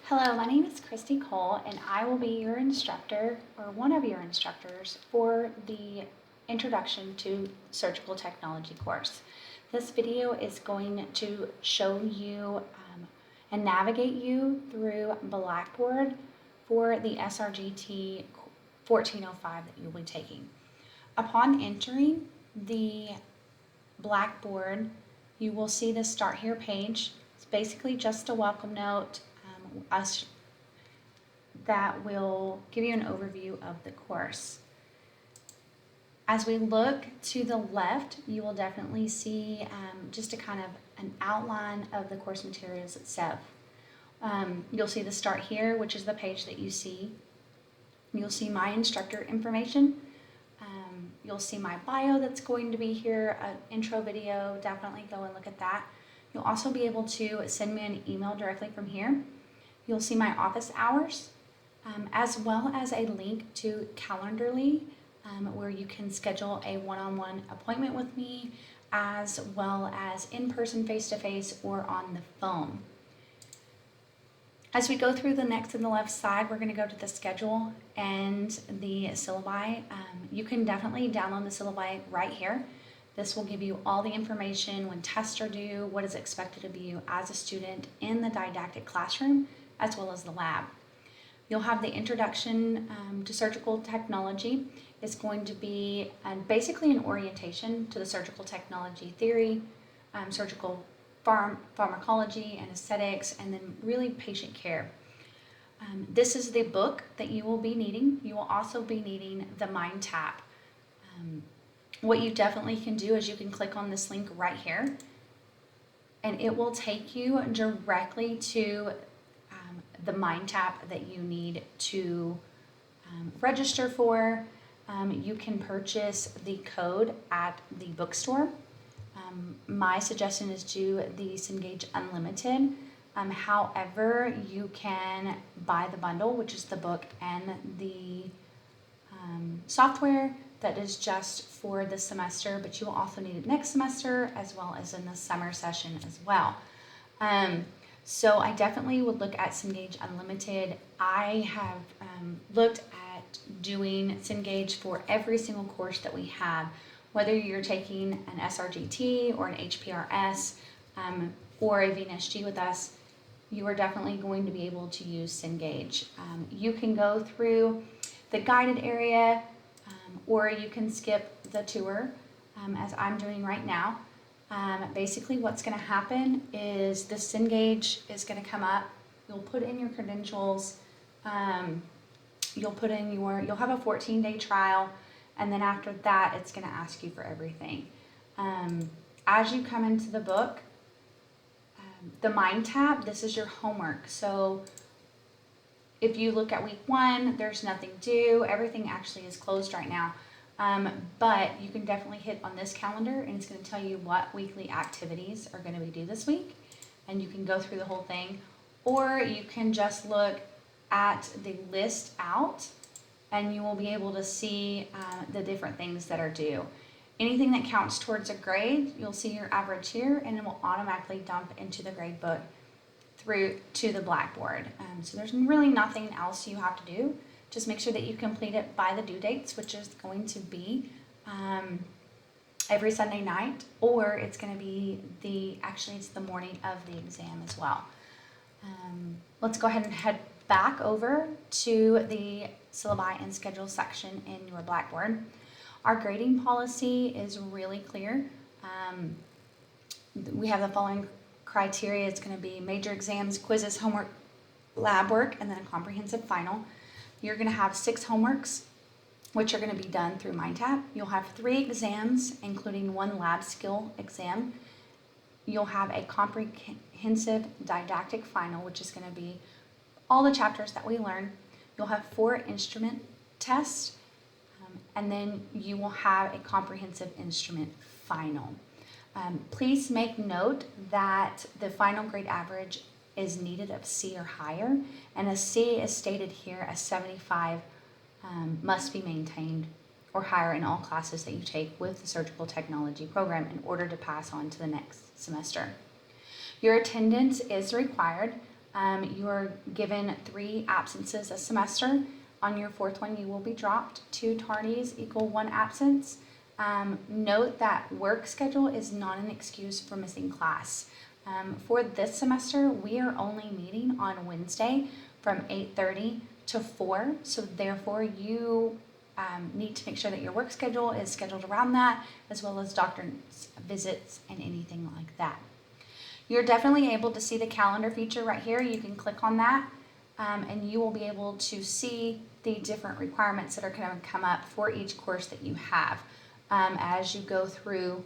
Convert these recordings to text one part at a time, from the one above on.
Hello, my name is Christy Cole, and I will be your instructor, or one of your instructors, for the Introduction to Surgical Technology course. This video is going to show you and navigate you through Blackboard for the SRGT 1405 that you'll be taking. Upon entering the Blackboard, you will see the Start Here page. It's basically just a welcome note us that will give you an overview of the course. As we look to the left, you will definitely see just a kind of an outline of the course materials itself. You'll see the Start Here, which is the page that you see. You'll see my instructor information. You'll see my bio that's going to be here, an intro video. Definitely go and look at that. You'll also be able to send me an email directly from here. You'll see my office hours, as well as a link to Calendly, where you can schedule a one-on-one appointment with me, as well as in-person, face-to-face, or on the phone. As we go through the next and the left side, we're going to go to the schedule and the syllabi. You can definitely download the syllabi right here. This will give you all the information when tests are due, what is expected of you as a student in the didactic classroom, as well as the lab. You'll have the Introduction to Surgical Technology. It's going to be basically an orientation to the surgical technology theory, surgical pharmacology and aesthetics, and then really patient care. This is the book that you will be needing. You will also be needing the Mind Tap. What you definitely can do is you can click on this link right here, and it will take you directly to the Mind Tap that you need to register for. You can purchase the code at the bookstore. My suggestion is do the Cengage Unlimited. However, you can buy the bundle, which is the book and the software that is just for this semester, but you will also need it next semester as well as in the summer session as well. So I definitely would look at Cengage Unlimited. I have looked at doing Cengage for every single course that we have, whether you're taking an SRGT or an HPRS or a VNSG with us. You are definitely going to be able to use Cengage. You can go through the guided area, or you can skip the tour, as I'm doing right now. Basically what's going to happen is the Cengage is going to come up. You'll put in your credentials. You'll have a 14-day trial, and then after that it's going to ask you for everything. As you come into the book, the Mind Tab, this is your homework. So if you look at week 1, there's nothing due. Everything actually is closed right now. But you can definitely hit on this calendar, and it's going to tell you what weekly activities are going to be due this week, and you can go through the whole thing, or you can just look at the list out and you will be able to see the different things that are due. Anything that counts towards a grade, you'll see your average here, and it will automatically dump into the grade book through to the Blackboard. So there's really nothing else you have to do. Just make sure that you complete it by the due dates, which is going to be every Sunday night, or it's going to be it's the morning of the exam as well. Let's go ahead and head back over to the syllabi and schedule section in your Blackboard. Our grading policy is really clear. We have the following criteria. It's going to be major exams, quizzes, homework, lab work, and then a comprehensive final. You're going to have 6 homeworks, which are going to be done through MindTap. You'll have 3 exams, including 1 lab skill exam. You'll have a comprehensive didactic final, which is going to be all the chapters that we learn. You'll have 4 instrument tests, and then you will have a comprehensive instrument final. Please make note that the final grade average is needed of C or higher, and a C is stated here as 75 must be maintained or higher in all classes that you take with the surgical technology program in order to pass on to the next semester. Your attendance is required. You're given 3 absences a semester. On your 4th one, you will be dropped. 2 tardies equal 1 absence. Note that work schedule is not an excuse for missing class. For this semester, we are only meeting on Wednesday from 8:30 to 4, so therefore you need to make sure that your work schedule is scheduled around that, as well as doctor's visits and anything like that. You're definitely able to see the calendar feature right here. You can click on that and you will be able to see the different requirements that are going to come up for each course that you have. As you go through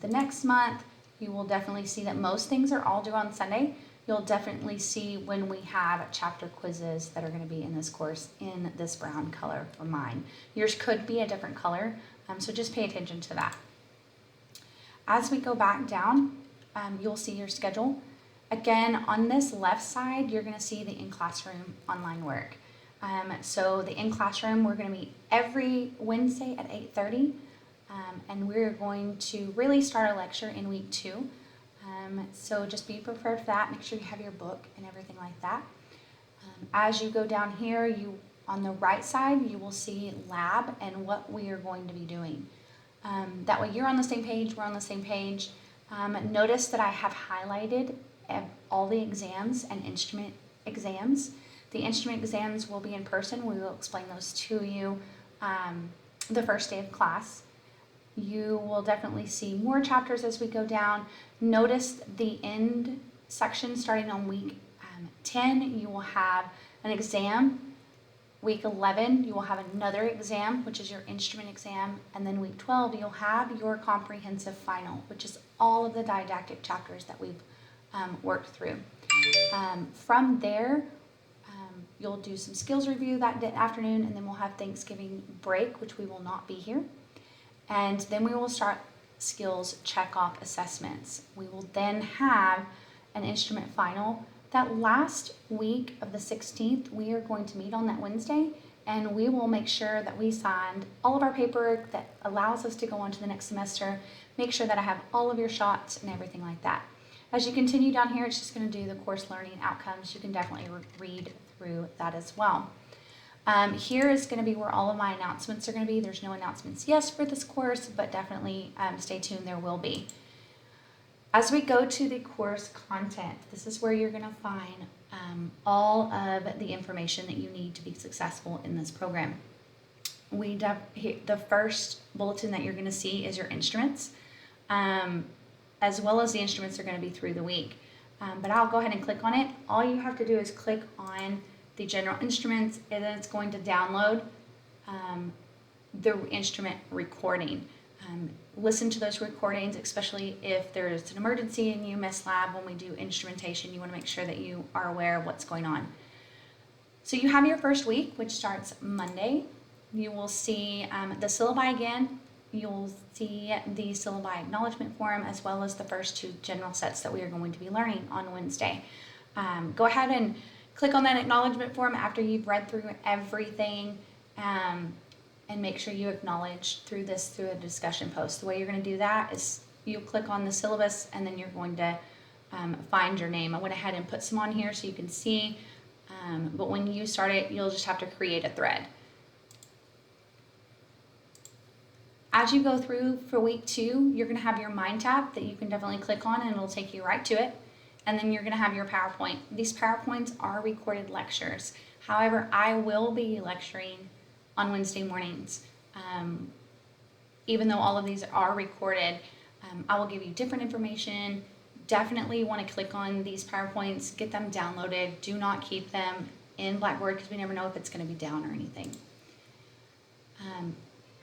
the next month, you will definitely see that most things are all due on Sunday. You'll definitely see when we have chapter quizzes that are going to be in this course in this brown color for mine. Yours could be a different color, so just pay attention to that. As we go back down, you'll see your schedule. Again, on this left side, you're going to see the in-classroom online work. So the in-classroom, we're going to meet every Wednesday at 8:30, and we're going to really start a lecture in week 2. So just be prepared for that. Make sure you have your book and everything like that. As you go down here, on the right side, you will see lab and what we are going to be doing. That way you're on the same page, we're on the same page. Notice that I have highlighted all the exams and instrument exams. The instrument exams will be in person. We will explain those to you the first day of class. You will definitely see more chapters as we go down. Notice the end section starting on week 10, you will have an exam. Week 11, you will have another exam, which is your instrument exam. And then week 12, you'll have your comprehensive final, which is all of the didactic chapters that we've worked through. From there, you'll do some skills review that afternoon, and then we'll have Thanksgiving break, which we will not be here. And then we will start skills check-off assessments. We will then have an instrument final. That last week of the 16th, we are going to meet on that Wednesday, and we will make sure that we signed all of our paperwork that allows us to go on to the next semester. Make sure that I have all of your shots and everything like that. As you continue down here, it's just going to do the course learning outcomes. You can definitely read through that as well. Here is going to be where all of my announcements are going to be. There's no announcements yes for this course, but definitely stay tuned, there will be. As we go to the course content, this is where you're going to find all of the information that you need to be successful in this program. The first bulletin that you're going to see is your instruments, as well as the instruments are going to be through the week. But I'll go ahead and click on it. All you have to do is click on the general instruments, and then it's going to download the instrument recording. Listen to those recordings, especially if there's an emergency and you miss lab when we do instrumentation. You want to make sure that you are aware of what's going on. So you have your first week, which starts Monday. You will see the syllabi again. You'll see the syllabi acknowledgement form, as well as the first 2 general sets that we are going to be learning on Wednesday. Go ahead and click on that acknowledgement form after you've read through everything, and make sure you acknowledge through a discussion post. The way you're going to do that is you click on the syllabus, and then you're going to find your name. I went ahead and put some on here so you can see, but when you start it, you'll just have to create a thread. As you go through for week 2, you're going to have your Mind tab that you can definitely click on, and it'll take you right to it. And then you're going to have your PowerPoint. These PowerPoints are recorded lectures. However, I will be lecturing on Wednesday mornings. Even though all of these are recorded, I will give you different information. Definitely want to click on these PowerPoints, get them downloaded. Do not keep them in Blackboard because we never know if it's going to be down or anything.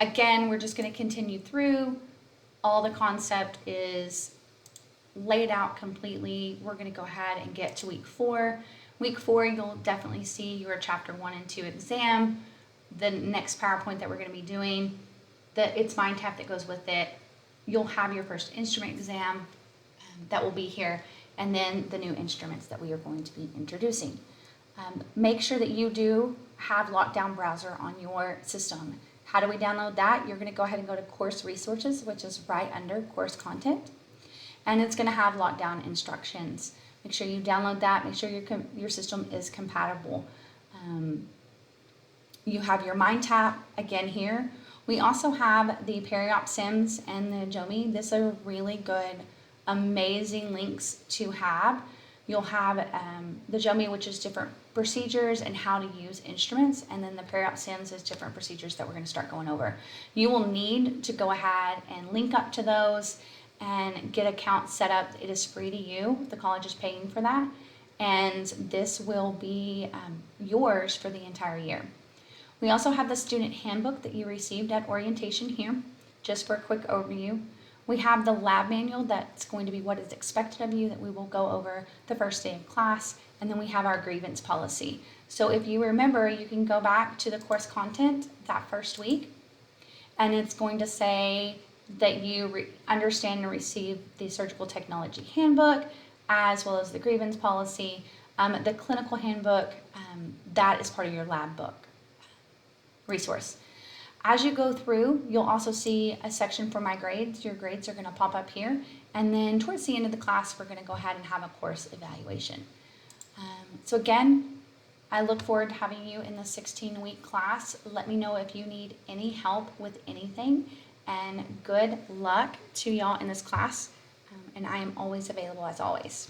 Again, we're just going to continue through. All the concept is laid out completely. We're going to go ahead and get to week 4. Week 4, you'll definitely see your chapter 1 and 2 exam. The next PowerPoint that we're going to be doing, it's Mind tab that goes with it. You'll have your first instrument exam that will be here, and then the new instruments that we are going to be introducing. Make sure that you do have Lockdown Browser on your system. How do we download that? You're going to go ahead and go to Course Resources, which is right under Course Content, and it's going to have Lockdown instructions. Make sure you download that. Make sure your system is compatible. You have your Mind Tap again here. We also have the Periop Sims and the Jomi. These are really good, amazing links to have. You'll have the Jomi, which is different procedures and how to use instruments, and then the Periop Sims is different procedures that we're going to start going over. You will need to go ahead and link up to those and get accounts set up. It is free to you. The college is paying for that, and this will be yours for the entire year. We also have the student handbook that you received at orientation here, just for a quick overview. We have the lab manual that's going to be what is expected of you that we will go over the first day of class, and then we have our grievance policy. So if you remember, you can go back to the course content that first week, and it's going to say that you understand and receive the surgical technology handbook, as well as the grievance policy. The clinical handbook, that is part of your lab book resource. As you go through, you'll also see a section for my grades. Your grades are going to pop up here. And then towards the end of the class, we're going to go ahead and have a course evaluation. So again, I look forward to having you in the 16-week class. Let me know if you need any help with anything. And good luck to y'all in this class. And I am always available as always.